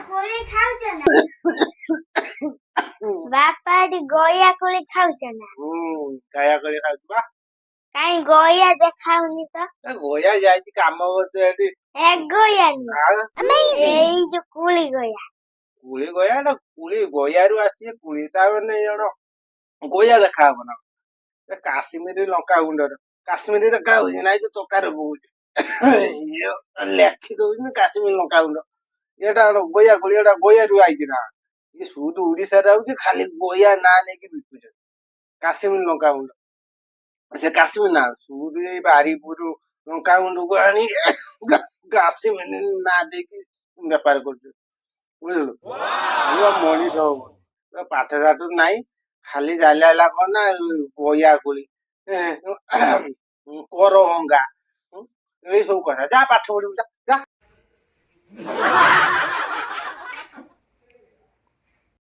କୋଳି ଖାଉଛ ନା? ବାପା ଏଠି ଗୟା କୋଳି ଖାଉଛ ନା? ଗୟା କୋଳି ଖାଉଛୁ ବା। କାଇଁ ଗୟା ଦେଖାଉନି ତ? ଗୟା ଯାଇଛି କାମ କରୁଛୁ ଏଠି। ଏ ଗୟା ନୁହଁ, ଏଇ ଯୋଉ କୁଳି ଗୟା। କୁଳି ଗୟା ନା କୁଳି ଗୟାରୁ ଆସିଛି କୁଳି ତା ମାନେ ଜଣ ଗୟା ଦେଖା ହବ ନା। କାଶ୍ମୀରୀ ଲଙ୍କାଗୁଣ୍ଡର କାଶ୍ମୀରୀ ଦେଖା ହଉଛି ନାଇଁ ଯୋଉ ତରକାରୀ ପକଉଛି ଲେଖି ଦଉଛି କାଶ୍ମୀରୀ ଲଙ୍କାଗୁଣ୍ଡ। ଏଟା ଗୟା କୋଳି ଏଟା ଗୟାରୁ ଆଇଛି ନା। ଇଏ ସୁଦ ଓଡିଶାରେ ଆଉଛି ଖାଲି ଗୟା ନାଁ ନେଇକି ବିକୁଛନ୍ତି କାଶ୍ମୀରୀ ଲଙ୍କାଗୁଣ୍ଡ। ସେ କାଶ୍ମୀର ନା ସୁଦ ଏଇ ବାରିପୁର ଲଙ୍କାଗୁଣ୍ଡକୁ ଆଣି କାଶ୍ମୀରୀ ନାଁ ଦେଇକି ବେପାର କରୁଛନ୍ତି ବୁଝିଲୁ। ମଣିଷ ହବ ପାଠ ସାଠ ନାହିଁ ଖାଲି ଜାଣିଲା ହେଲା କଣ ନା ଗୟା କୋଳି କରଭଙ୍ଗା ଏଇ ସବୁ କଥା ଯା ପାଠ ପଢିବୁ ଯା।